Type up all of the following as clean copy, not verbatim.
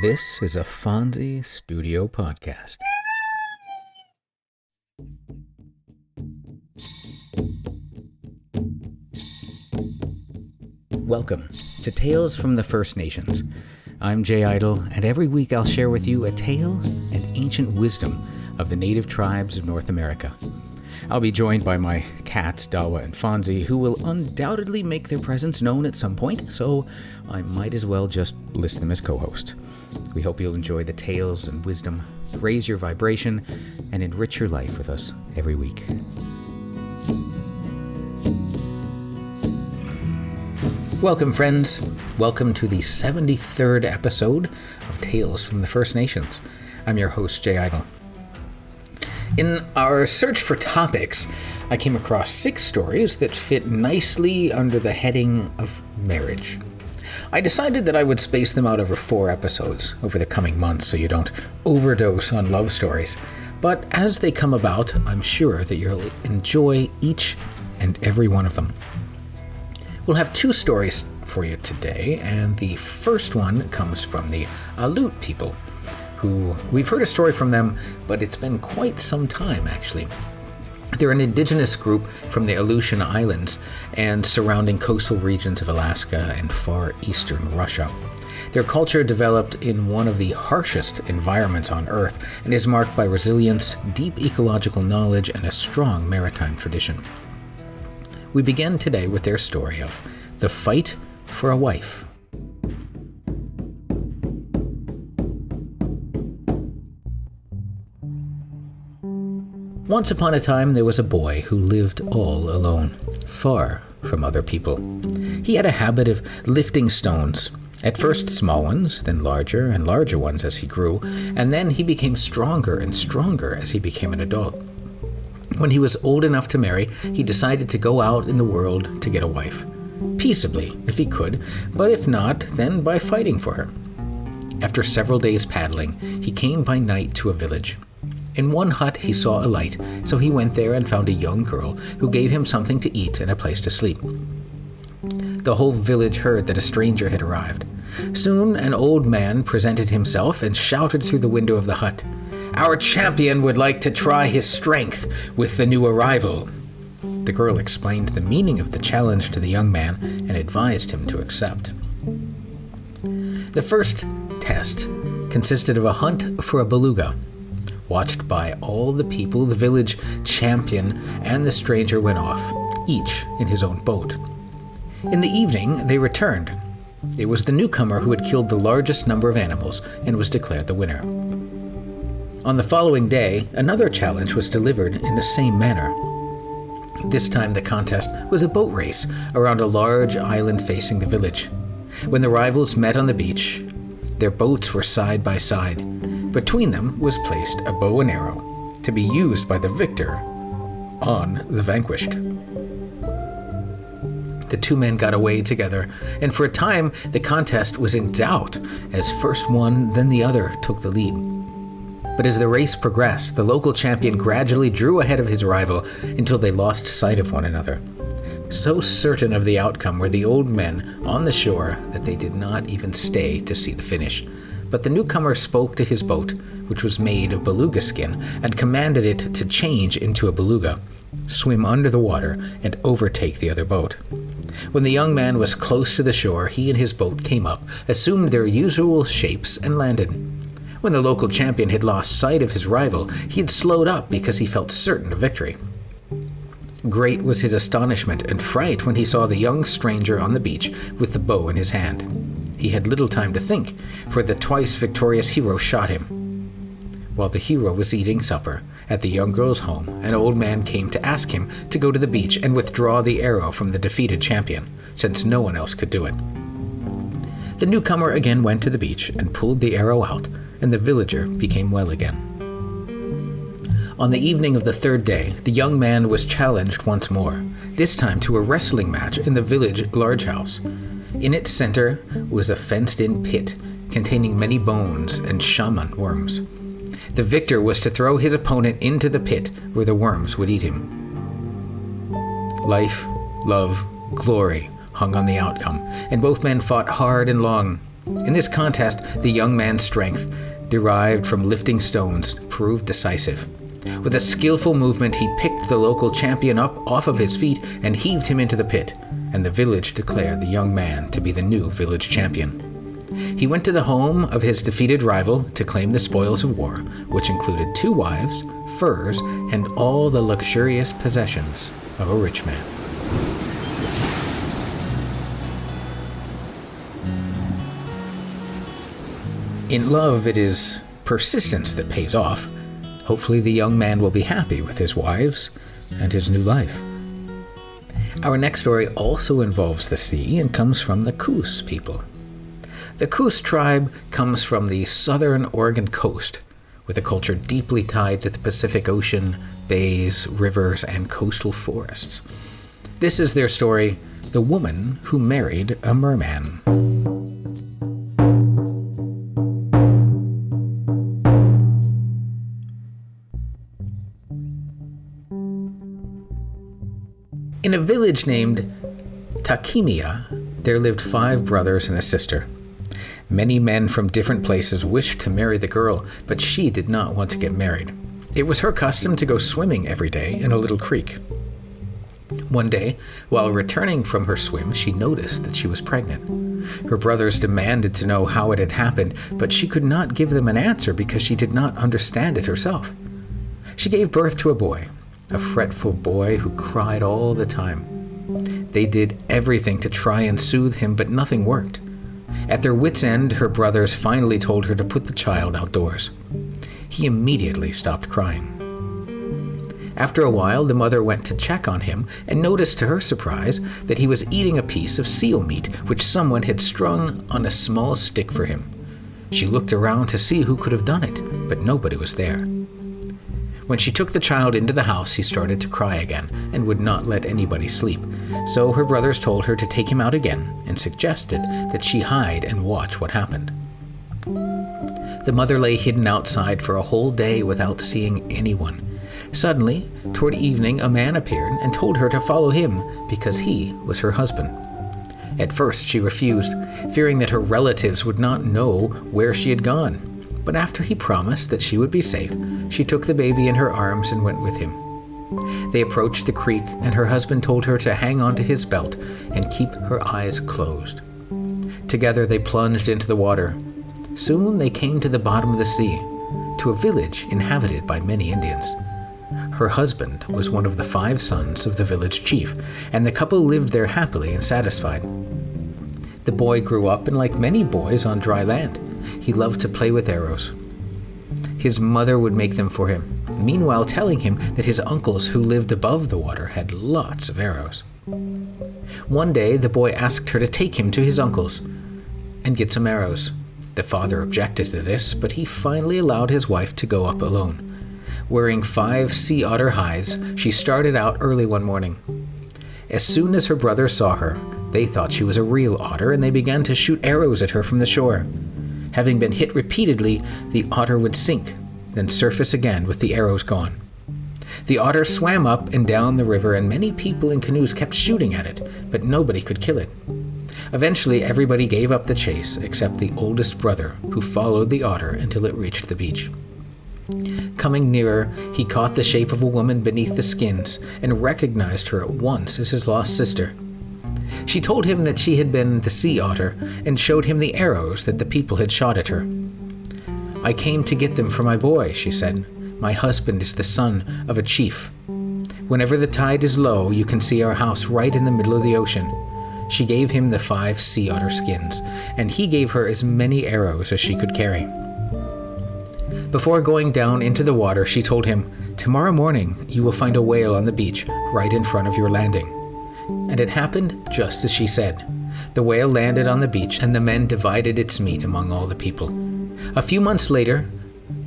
This is a Fonzie Studio podcast. Welcome to Tales from the First Nations. I'm Jay Idle, and every week I'll share with you a tale and ancient wisdom of the native tribes of North America. I'll be joined by my cats, Dawa and Fonzie, who will undoubtedly make their presence known at some point, so I might as well just list them as co-hosts. We hope you'll enjoy the tales and wisdom, raise your vibration, and enrich your life with us every week. Welcome, friends. Welcome to the 73rd episode of Tales from the First Nations. I'm your host, Jay Idle. In our search for topics, I came across 6 stories that fit nicely under the heading of marriage. I decided that I would space them out over 4 episodes over the coming months so you don't overdose on love stories. But as they come about, I'm sure that you'll enjoy each and every one of them. We'll have 2 stories for you today, and the first one comes from the Aleut people, who we've heard a story from them, but it's been quite some time, actually. They're an indigenous group from the Aleutian Islands and surrounding coastal regions of Alaska and far eastern Russia. Their culture developed in one of the harshest environments on Earth and is marked by resilience, deep ecological knowledge, and a strong maritime tradition. We begin today with their story of the fight for a wife. Once upon a time, there was a boy who lived all alone, far from other people. He had a habit of lifting stones, at first small ones, then larger and larger ones as he grew, and then he became stronger and stronger as he became an adult. When he was old enough to marry, he decided to go out in the world to get a wife. Peaceably, if he could, but if not, then by fighting for her. After several days paddling, he came by night to a village. In one hut he saw a light, so he went there and found a young girl who gave him something to eat and a place to sleep. The whole village heard that a stranger had arrived. Soon an old man presented himself and shouted through the window of the hut, "Our champion would like to try his strength with the new arrival." The girl explained the meaning of the challenge to the young man and advised him to accept. The first test consisted of a hunt for a beluga. Watched by all the people, the village champion and the stranger went off, each in his own boat. In the evening, they returned. It was the newcomer who had killed the largest number of animals and was declared the winner. On the following day, another challenge was delivered in the same manner. This time the contest was a boat race around a large island facing the village. When the rivals met on the beach, their boats were side by side. Between them was placed a bow and arrow to be used by the victor on the vanquished. The 2 men got away together, and for a time the contest was in doubt, as first one, then the other took the lead. But as the race progressed, the local champion gradually drew ahead of his rival until they lost sight of one another. So certain of the outcome were the old men on the shore that they did not even stay to see the finish. But the newcomer spoke to his boat, which was made of beluga skin, and commanded it to change into a beluga, swim under the water, and overtake the other boat. When the young man was close to the shore, he and his boat came up, assumed their usual shapes, and landed. When the local champion had lost sight of his rival, he had slowed up because he felt certain of victory. Great was his astonishment and fright when he saw the young stranger on the beach with the bow in his hand. He had little time to think, for the twice victorious hero shot him. While the hero was eating supper at the young girl's home, an old man came to ask him to go to the beach and withdraw the arrow from the defeated champion, since no one else could do it. The newcomer again went to the beach and pulled the arrow out, and the villager became well again. On the evening of the 3rd day, the young man was challenged once more, this time to a wrestling match in the village large house. In its center was a fenced-in pit containing many bones and shaman worms. The victor was to throw his opponent into the pit where the worms would eat him. Life, love, glory hung on the outcome, and both men fought hard and long. In this contest, the young man's strength, derived from lifting stones, proved decisive. With a skillful movement, he picked the local champion up off of his feet and heaved him into the pit, and the village declared the young man to be the new village champion. He went to the home of his defeated rival to claim the spoils of war, which included 2 wives, furs, and all the luxurious possessions of a rich man. In love, it is persistence that pays off. Hopefully the young man will be happy with his wives and his new life. Our next story also involves the sea and comes from the Coos people. The Coos tribe comes from the southern Oregon coast, with a culture deeply tied to the Pacific Ocean, bays, rivers, and coastal forests. This is their story, The Woman Who Married a Merman. In a village named Takemia, there lived 5 brothers and a sister. Many men from different places wished to marry the girl, but she did not want to get married. It was her custom to go swimming every day in a little creek. One day, while returning from her swim, she noticed that she was pregnant. Her brothers demanded to know how it had happened, but she could not give them an answer because she did not understand it herself. She gave birth to a boy, a fretful boy who cried all the time. They did everything to try and soothe him, but nothing worked. At their wits' end, her brothers finally told her to put the child outdoors. He immediately stopped crying. After a while, the mother went to check on him and noticed to her surprise that he was eating a piece of seal meat which someone had strung on a small stick for him. She looked around to see who could have done it, but nobody was there. When she took the child into the house, he started to cry again and would not let anybody sleep. So her brothers told her to take him out again and suggested that she hide and watch what happened. The mother lay hidden outside for a whole day without seeing anyone. Suddenly, toward evening, a man appeared and told her to follow him because he was her husband. At first, she refused, fearing that her relatives would not know where she had gone. But after he promised that she would be safe, she took the baby in her arms and went with him. They approached the creek, and her husband told her to hang onto his belt and keep her eyes closed. Together they plunged into the water. Soon they came to the bottom of the sea, to a village inhabited by many Indians. Her husband was one of the 5 sons of the village chief, and the couple lived there happily and satisfied. The boy grew up, and like many boys on dry land, he loved to play with arrows. His mother would make them for him, meanwhile telling him that his uncles who lived above the water had lots of arrows. One day, the boy asked her to take him to his uncle's and get some arrows. The father objected to this, but he finally allowed his wife to go up alone. Wearing 5 sea otter hides, she started out early one morning. As soon as her brothers saw her, they thought she was a real otter, and they began to shoot arrows at her from the shore. Having been hit repeatedly, the otter would sink, then surface again with the arrows gone. The otter swam up and down the river, and many people in canoes kept shooting at it, but nobody could kill it. Eventually, everybody gave up the chase except the oldest brother, who followed the otter until it reached the beach. Coming nearer, he caught the shape of a woman beneath the skins and recognized her at once as his lost sister. She told him that she had been the sea otter and showed him the arrows that the people had shot at her. "I came to get them for my boy," she said. "My husband is the son of a chief. Whenever the tide is low, you can see our house right in the middle of the ocean." She gave him the 5 sea otter skins, and he gave her as many arrows as she could carry. Before going down into the water, she told him, "Tomorrow morning you will find a whale on the beach right in front of your landing." And it happened just as she said. The whale landed on the beach, and the men divided its meat among all the people. A few months later,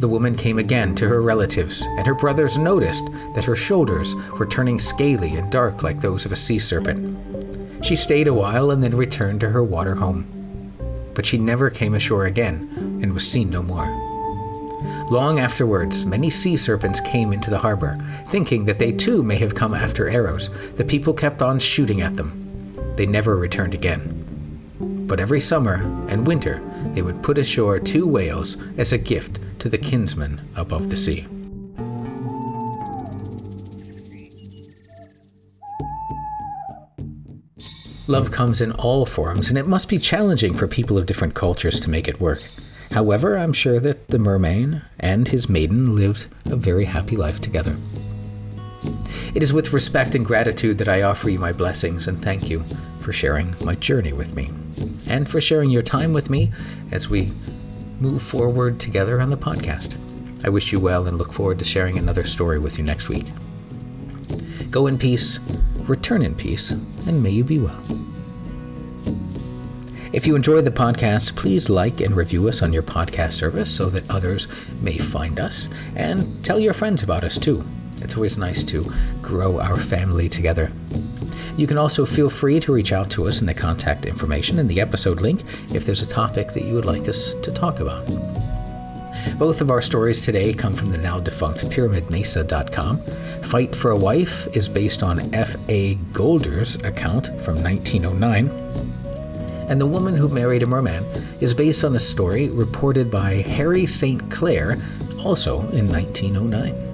the woman came again to her relatives, and her brothers noticed that her shoulders were turning scaly and dark like those of a sea serpent. She stayed a while and then returned to her water home. But she never came ashore again and was seen no more. Long afterwards, many sea serpents came into the harbor, thinking that they too may have come after arrows. The people kept on shooting at them. They never returned again. But every summer and winter, they would put ashore 2 whales as a gift to the kinsmen above the sea. Love comes in all forms, and it must be challenging for people of different cultures to make it work. However, I'm sure that the merman and his maiden lived a very happy life together. It is with respect and gratitude that I offer you my blessings and thank you for sharing my journey with me and for sharing your time with me as we move forward together on the podcast. I wish you well and look forward to sharing another story with you next week. Go in peace, return in peace, and may you be well. If you enjoyed the podcast, please like and review us on your podcast service so that others may find us, and tell your friends about us too. It's always nice to grow our family together. You can also feel free to reach out to us in the contact information in the episode link if there's a topic that you would like us to talk about. Both of our stories today come from the now defunct PyramidMesa.com. Fight for a Wife is based on F.A. Golder's account from 1909. And The Woman Who Married a Merman is based on a story reported by Harry St. Clair, also in 1909.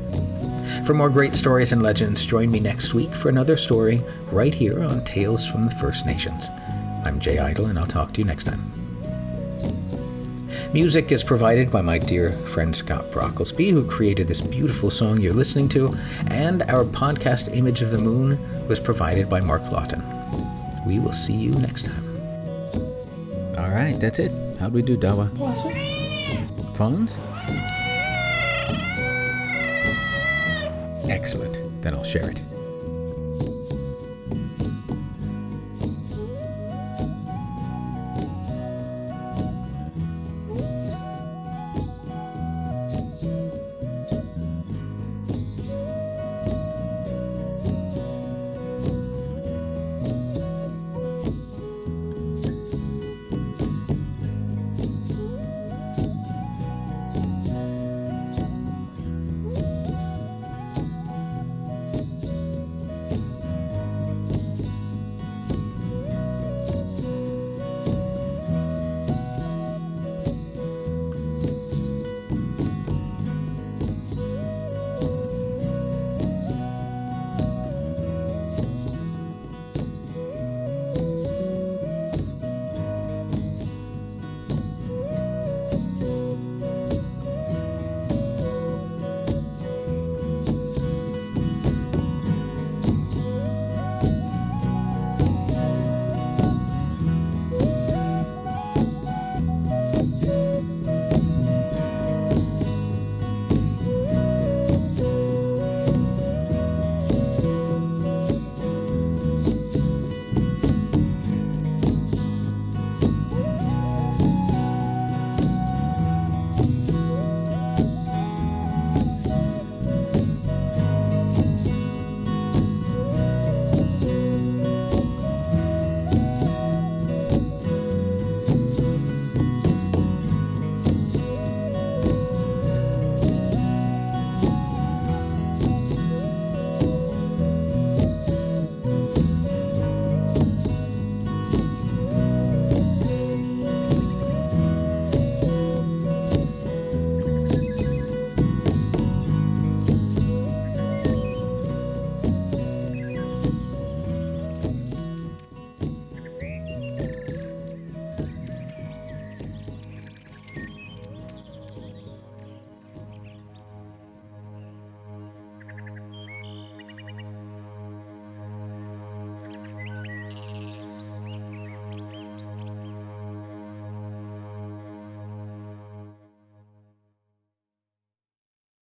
For more great stories and legends, join me next week for another story right here on Tales from the First Nations. I'm Jay Idle, and I'll talk to you next time. Music is provided by my dear friend Scott Brocklesby, who created this beautiful song you're listening to, and our podcast Image of the Moon was provided by Mark Lawton. We will see you next time. All right, that's it. How'd we do, Dawa? Awesome. Phones? Excellent. Then I'll share it.